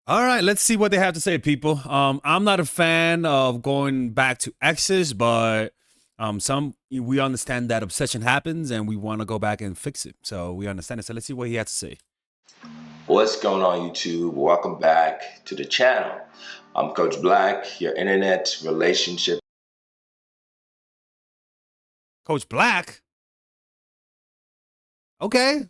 All right, let's see what they have to say, people. I'm not a fan of going back to exes, but some we understand that obsession happens, and we want to go back and fix it. So we understand it. So let's see what he has to say. What's going on, YouTube? Welcome back to the channel. I'm Coach Black, your internet relationship Coach Black. Okay.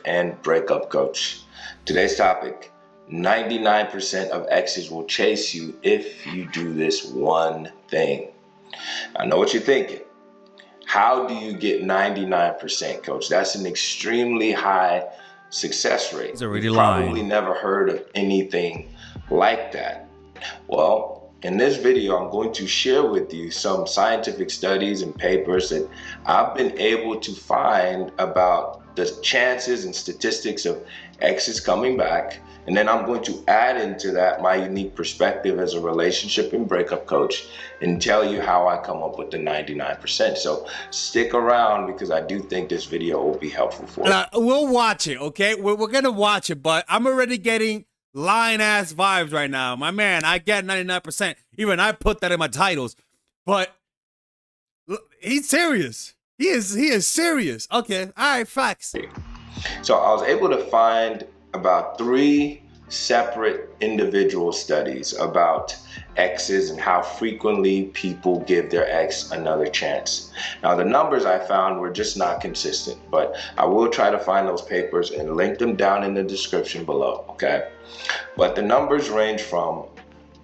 and breakup coach. Today's topic: 99% of exes will chase you if you do this one thing. I know what you're thinking. How do you get 99%, coach? That's an extremely high success rate. He's already You've probably lying. never heard of anything like that. Well, in this video, I'm going to share with you some scientific studies and papers that I've been able to find about the chances and statistics of exes coming back. And then I'm going to add into that my unique perspective as a relationship and breakup coach and tell you how I come up with the 99%. So stick around because I do think this video will be helpful for you. We'll watch it, okay? We're going to watch it, but I'm already getting lying-ass vibes right now. My man, I get 99%. Even I put that in my titles. But he's serious. He is serious. Okay, all right, facts. So I was able to find about 3 separate individual studies about exes and how frequently people give their ex another chance. Now the numbers I found were just not consistent, but I will try to find those papers and link them down in the description below, okay? But the numbers range from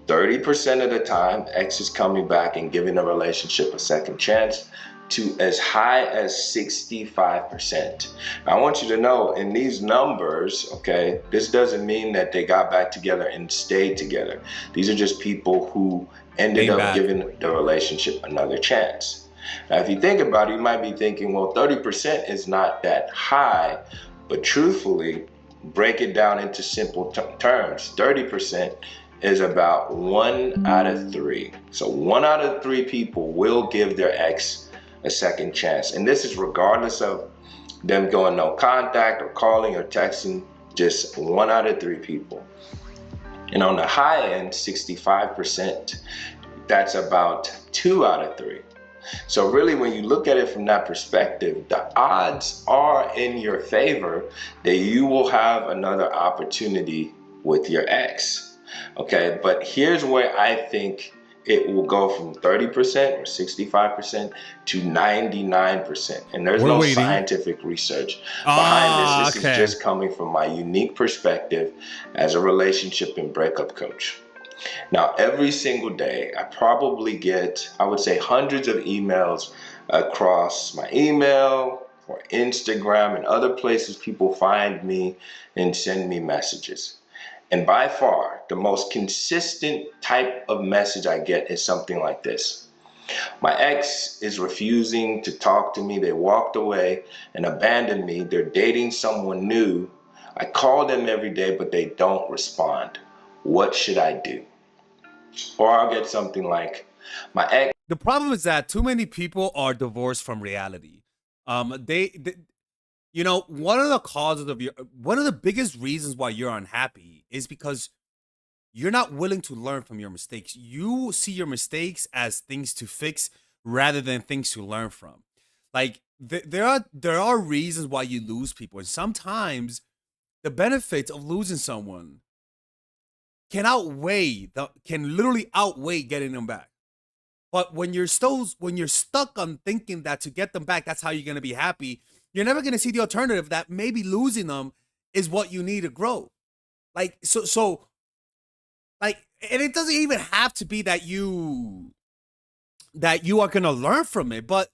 30% of the time exes coming back and giving a relationship a second chance to as high as 65%. Now, I want you to know in these numbers, okay, this doesn't mean that they got back together and stayed together. These are just people who ended up giving the relationship another chance. Now, if you think about it, you might be thinking, well, 30% is not that high, but truthfully, break it down into simple terms. 30% is about 1 out of 3. So 1 out of 3 people will give their ex a second chance. And this is regardless of them going no contact or calling or texting, just 1 out of 3 people. And on the high end, 65%, that's about 2 out of 3. So really, when you look at it from that perspective, the odds are in your favor that you will have another opportunity with your ex. Okay, but here's where I think it will go from 30% or 65% to 99%. And there's no scientific research behind this. This is just coming from my unique perspective as a relationship and breakup coach. Now, every single day, I probably get, I would say, hundreds of emails across my email or Instagram and other places people find me and send me messages. And by far, the most consistent type of message I get is something like this. My ex is refusing to talk to me. They walked away and abandoned me. They're dating someone new. I call them every day, but they don't respond. What should I do? Or I'll get something like, my ex. The problem is that too many people are divorced from reality. They you know, one of the causes of one of the biggest reasons why you're unhappy is because you're not willing to learn from your mistakes. You see your mistakes as things to fix rather than things to learn from. Like there are reasons why you lose people, and sometimes the benefits of losing someone can literally outweigh getting them back. But when you're stuck on thinking that to get them back, that's how you're gonna be happy, you're never gonna see the alternative that maybe losing them is what you need to grow. Like like, and it doesn't even have to be that you are gonna learn from it, but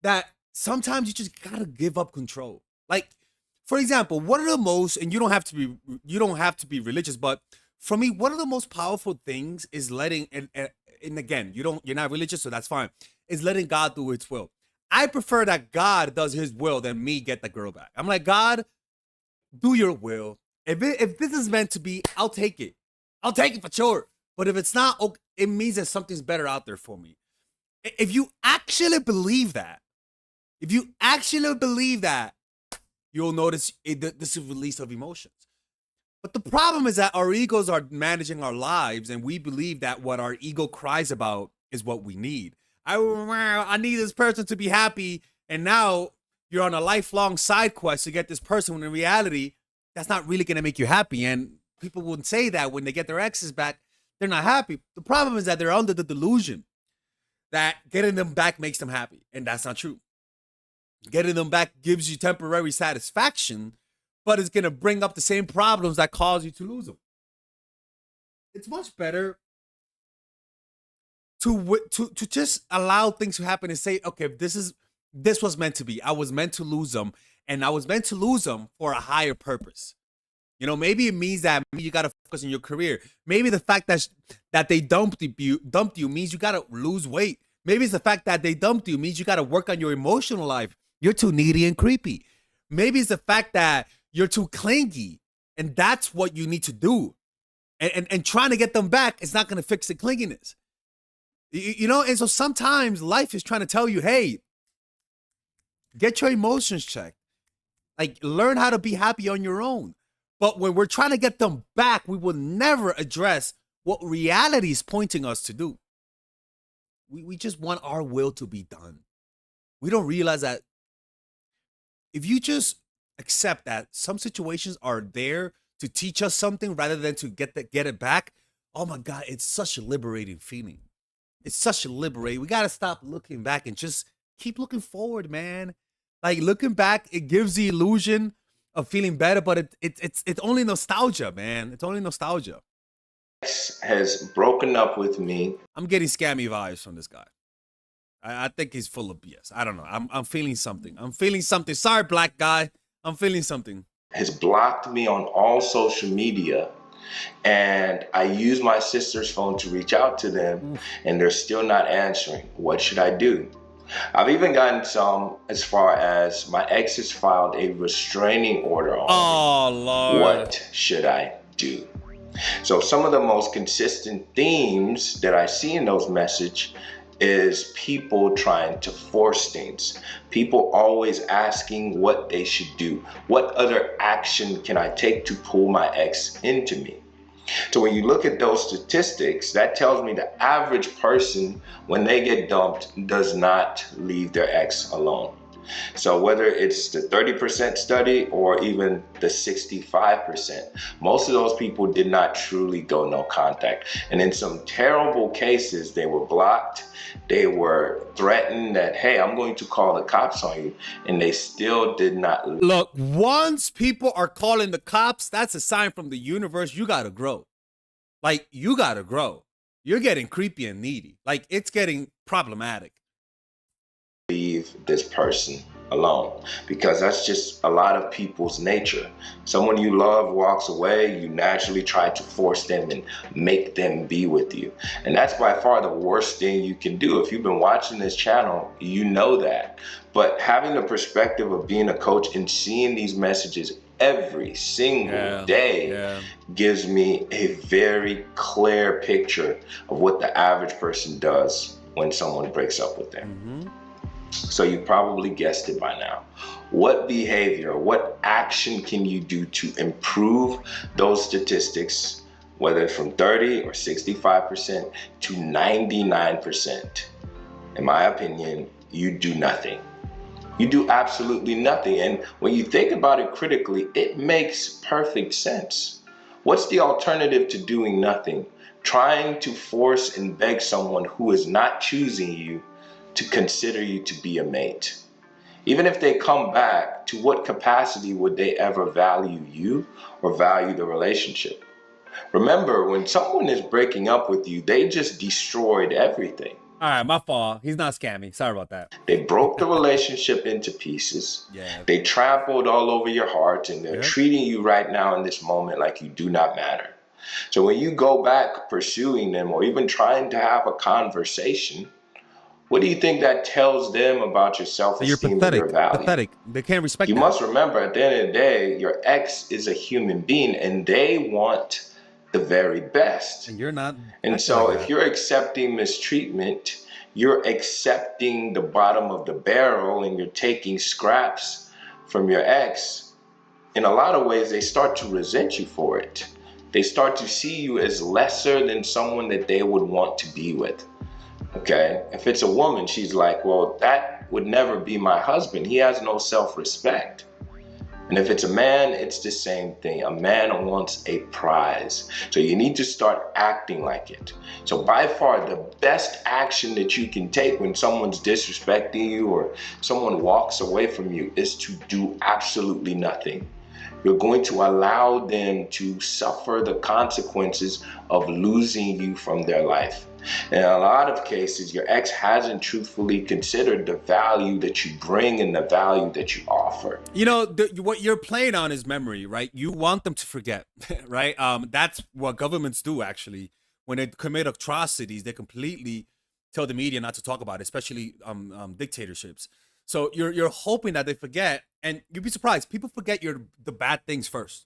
that sometimes you just gotta give up control. Like, for example, one of the most, and you don't have to be religious, but for me, one of the most powerful things is letting, and again, you're not religious, so that's fine, is letting God do its will. I prefer that God does his will than me get the girl back. I'm like, God, do your will. If this is meant to be, I'll take it. I'll take it for sure. But if it's not, okay, it means that something's better out there for me. If you actually believe that, you'll notice this is release of emotions. But the problem is that our egos are managing our lives, and we believe that what our ego cries about is what we need. I need this person to be happy, and now you're on a lifelong side quest to get this person. When in reality, that's not really going to make you happy. And people wouldn't say that when they get their exes back, they're not happy. The problem is that they're under the delusion that getting them back makes them happy, and that's not true. Getting them back gives you temporary satisfaction, but it's going to bring up the same problems that cause you to lose them. It's much better to just allow things to happen and say, okay, this was meant to be. I was meant to lose them, and I was meant to lose them for a higher purpose. You know, maybe it means that maybe you got to focus on your career. Maybe the fact that they dumped you means you got to lose weight. Maybe it's the fact that they dumped you means you got to work on your emotional life. You're too needy and creepy. Maybe it's the fact that you're too clingy, and that's what you need to do. And trying to get them back is not going to fix the clinginess. You know, and so sometimes life is trying to tell you, hey, get your emotions checked. Like, learn how to be happy on your own. But when we're trying to get them back, we will never address what reality is pointing us to do. We just want our will to be done. We don't realize that if you just accept that some situations are there to teach us something rather than to get it back, oh my God, it's such a liberating feeling. It's such a liberating. We got to stop looking back and just keep looking forward, man. Like, looking back, it gives the illusion of feeling better, but it's only nostalgia, man. It's only nostalgia. Has broken up with me. I'm getting scammy vibes from this guy. I think he's full of BS. I don't know. I'm feeling something. I'm feeling something. Sorry, black guy. I'm feeling something. Has blocked me on all social media, and I use my sister's phone to reach out to them, and they're still not answering. What should I do? I've even gotten some as far as my ex has filed a restraining order on me. Lord. What should I do? So some of the most consistent themes that I see in those messages is people trying to force things. People always asking what they should do. What other action can I take to pull my ex into me? So when you look at those statistics, that tells me the average person, when they get dumped, does not leave their ex alone. So whether it's the 30% study or even the 65%, most of those people did not truly go no contact. And in some terrible cases, they were blocked. They were threatened that, hey, I'm going to call the cops on you. And they still did not. Look, once people are calling the cops, that's a sign from the universe. You got to grow. Like, you got to grow. You're getting creepy and needy. Like, it's getting problematic. Leave this person alone, because that's just a lot of people's nature. Someone you love walks away, you naturally try to force them and make them be with you. And that's by far the worst thing you can do. If you've been watching this channel, you know that. But having the perspective of being a coach and seeing these messages every single day gives me a very clear picture of what the average person does when someone breaks up with them. So you probably guessed it by now. What behavior, what action can you do to improve those statistics, whether from 30 or 65% to 99%? In my opinion, you do nothing. You do absolutely nothing. And when you think about it critically, it makes perfect sense. What's the alternative to doing nothing? Trying to force and beg someone who is not choosing you to consider you to be a mate. Even if they come back, to what capacity would they ever value you or value the relationship? Remember, when someone is breaking up with you, they just destroyed everything. All right, my fault. He's not scamming. Sorry about that. They broke the relationship into pieces. They trampled all over your heart, and they're treating you right now in this moment like you do not matter. So when you go back pursuing them or even trying to have a conversation, what do you think that tells them about your self-esteem and your value? Pathetic. They can't respect you that. Must remember, at the end of the day, your ex is a human being, and they want the very best. And you're not. And so if you're accepting mistreatment, you're accepting the bottom of the barrel, and you're taking scraps from your ex, in a lot of ways, they start to resent you for it. They start to see you as lesser than someone that they would want to be with. Okay? If it's a woman, she's like, well, that would never be my husband. He has no self-respect. And if it's a man, it's the same thing. A man wants a prize. So you need to start acting like it. So by far, the best action that you can take when someone's disrespecting you or someone walks away from you is to do absolutely nothing. You're going to allow them to suffer the consequences of losing you from their life. In a lot of cases, your ex hasn't truthfully considered the value that you bring and the value that you offer. You know, what you're playing on is memory, right? You want them to forget, right? That's what governments do, actually. When they commit atrocities, they completely tell the media not to talk about it, especially dictatorships. So you're hoping that they forget, and you'd be surprised. People forget the bad things first.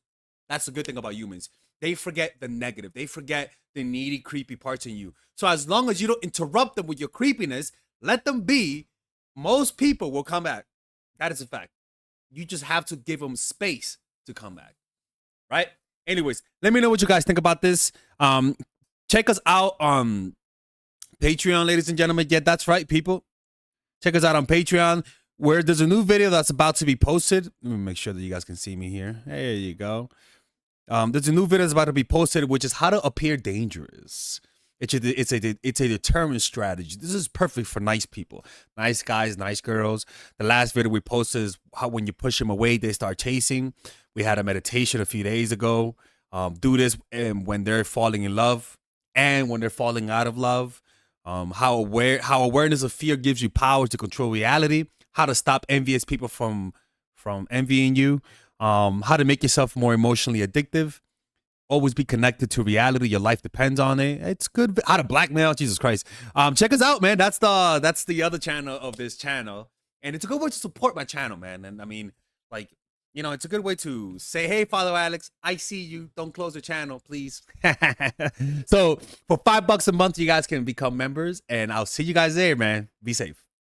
That's the good thing about humans. They forget the negative. They forget the needy, creepy parts in you. So as long as you don't interrupt them with your creepiness, let them be, most people will come back. That is a fact. You just have to give them space to come back, right? Anyways, let me know what you guys think about this. Check us out on Patreon, ladies and gentlemen. Yeah, that's right, people. Check us out on Patreon, where there's a new video that's about to be posted. Let me make sure that you guys can see me here. There you go. There's a new video that's about to be posted, which is how to appear dangerous. It's a determined strategy. This is perfect for nice people, nice guys, nice girls. The last video we posted is how when you push them away, they start chasing. We had a meditation a few days ago. Do this when they're falling in love and when they're falling out of love. How awareness of fear gives you power to control reality. How to stop envious people from envying you. How to make yourself more emotionally addictive. Always be connected to reality. Your life depends on it. It's good. How to blackmail. Jesus Christ. Check us out, man. That's the other channel of this channel, and it's a good way to support my channel, man. And I mean, like, you know, it's a good way to say, hey, Father Alex, I see you. Don't close the channel, please. So for $5 a month, you guys can become members, and I'll see you guys there, man. Be safe.